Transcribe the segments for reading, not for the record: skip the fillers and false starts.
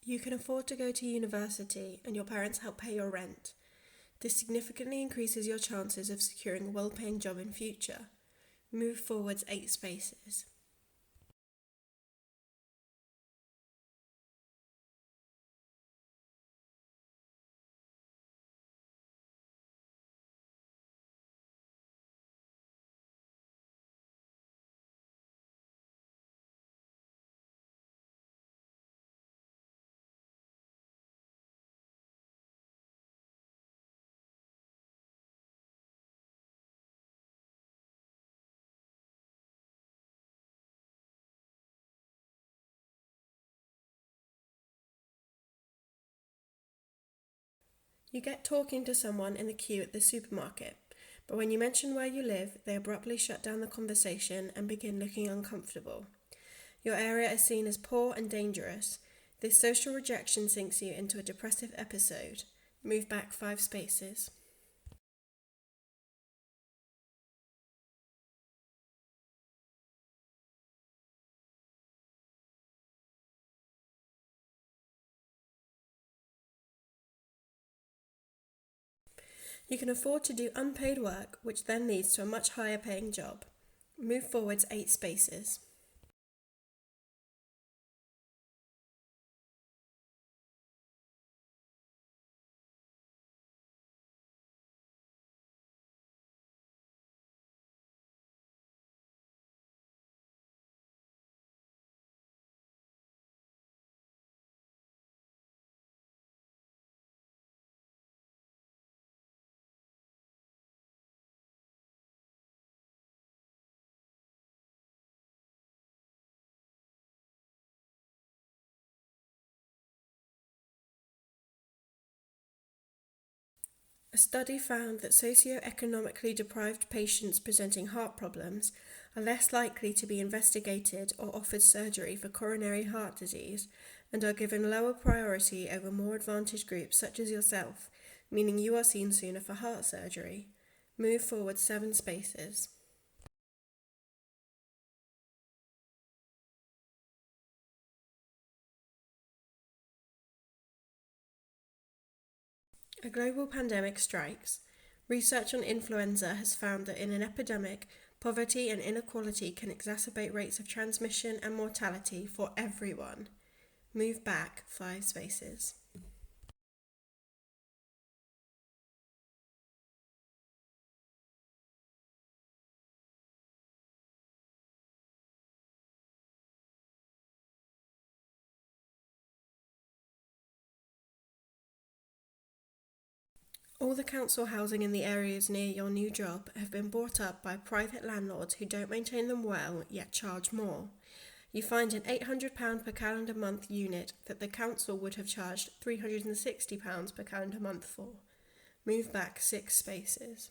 You can afford to go to university and your parents help pay your rent. This significantly increases your chances of securing a well-paying job in future. Move forwards 8 spaces. You get talking to someone in the queue at the supermarket, but when you mention where you live, they abruptly shut down the conversation and begin looking uncomfortable. Your area is seen as poor and dangerous. This social rejection sinks you into a depressive episode. Move back 5 spaces. You can afford to do unpaid work, which then leads to a much higher paying job. Move forwards 8 spaces. A study found that socio-economically deprived patients presenting heart problems are less likely to be investigated or offered surgery for coronary heart disease and are given lower priority over more advantaged groups such as yourself, meaning you are seen sooner for heart surgery. Move forward 7 spaces. A global pandemic strikes. Research on influenza has found that in an epidemic, poverty and inequality can exacerbate rates of transmission and mortality for everyone. Move back 5 spaces. All the council housing in the areas near your new job have been bought up by private landlords who don't maintain them well yet charge more. You find an £800 per calendar month unit that the council would have charged £360 per calendar month for. Move back 6 spaces.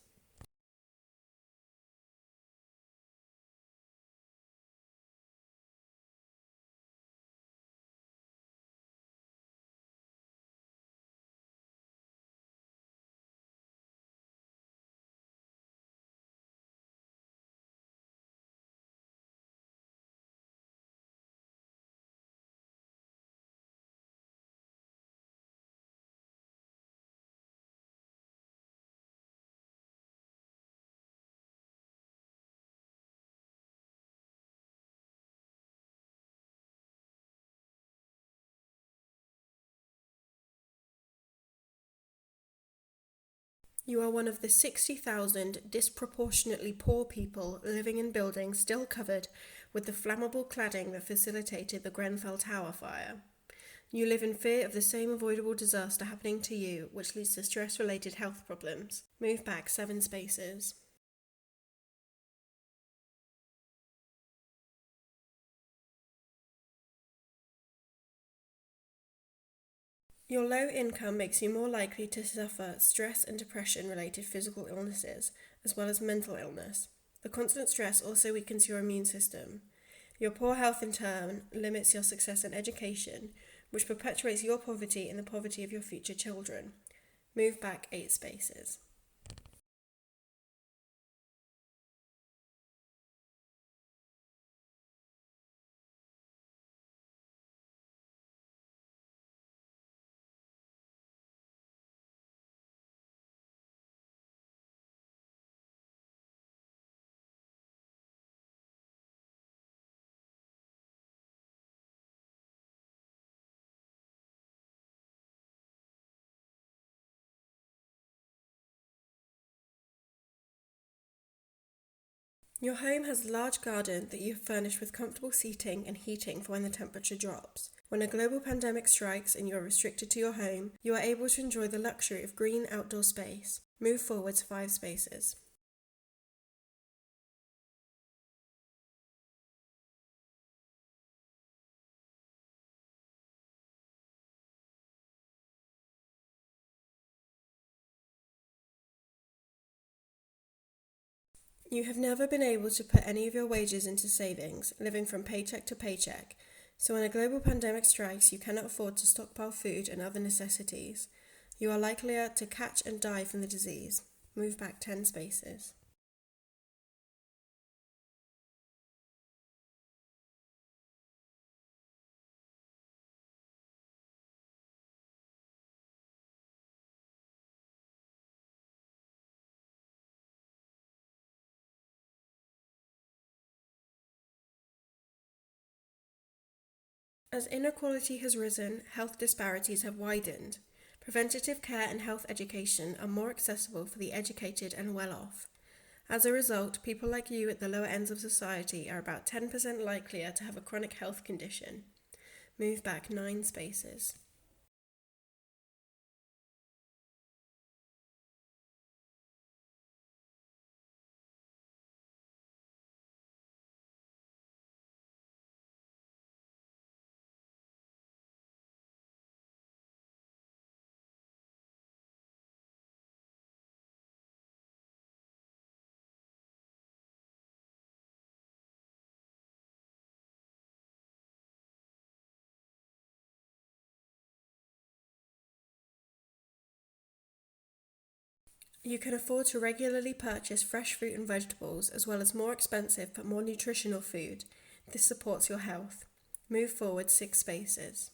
You are one of the 60,000 disproportionately poor people living in buildings still covered with the flammable cladding that facilitated the Grenfell Tower fire. You live in fear of the same avoidable disaster happening to you, which leads to stress-related health problems. Move back 7 spaces. Your low income makes you more likely to suffer stress and depression-related physical illnesses, as well as mental illness. The constant stress also weakens your immune system. Your poor health in turn limits your success in education, which perpetuates your poverty and the poverty of your future children. Move back 8 spaces. Your home has a large garden that you have furnished with comfortable seating and heating for when the temperature drops. When a global pandemic strikes and you are restricted to your home, you are able to enjoy the luxury of green outdoor space. Move forwards 5 spaces. You have never been able to put any of your wages into savings, living from paycheck to paycheck. So when a global pandemic strikes, you cannot afford to stockpile food and other necessities. You are likelier to catch and die from the disease. Move back 10 spaces. As inequality has risen, health disparities have widened. Preventative care and health education are more accessible for the educated and well off. As a result, people like you at the lower ends of society are about 10% likelier to have a chronic health condition. Move back 9 spaces. You can afford to regularly purchase fresh fruit and vegetables, as well as more expensive but more nutritional food. This supports your health. Move forward 6 spaces.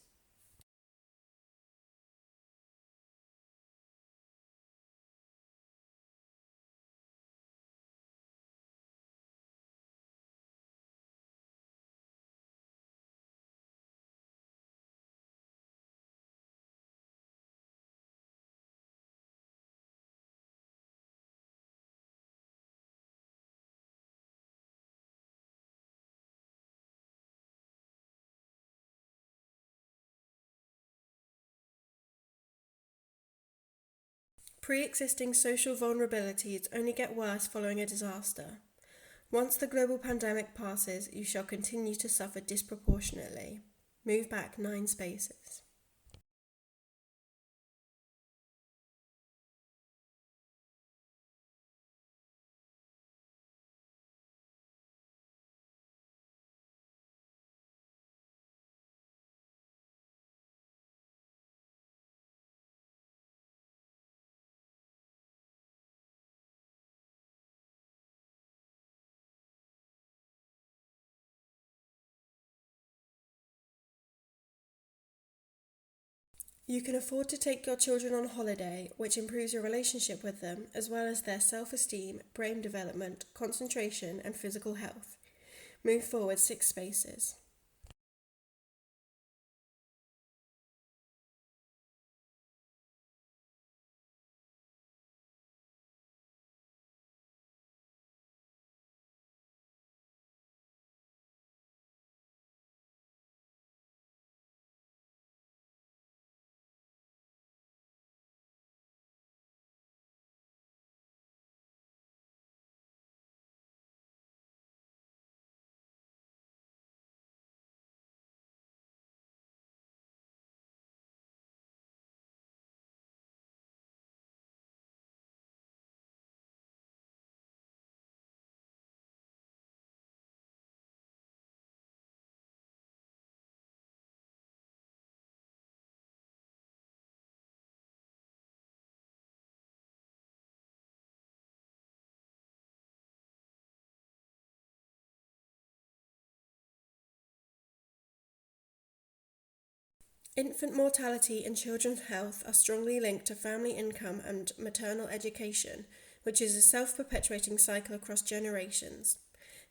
Pre-existing social vulnerabilities only get worse following a disaster. Once the global pandemic passes, you shall continue to suffer disproportionately. Move back 9 spaces. You can afford to take your children on holiday, which improves your relationship with them, as well as their self-esteem, brain development, concentration, and physical health. Move forward 6 spaces. Infant mortality and children's health are strongly linked to family income and maternal education, which is a self-perpetuating cycle across generations.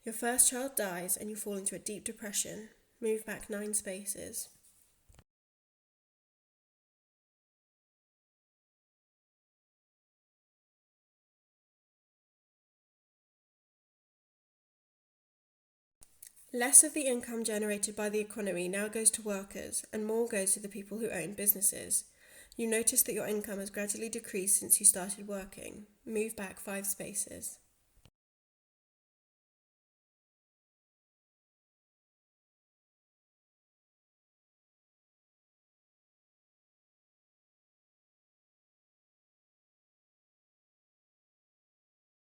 Your first child dies and you fall into a deep depression. Move back 9 spaces. Less of the income generated by the economy now goes to workers, and more goes to the people who own businesses. You notice that your income has gradually decreased since you started working. Move back 5 spaces.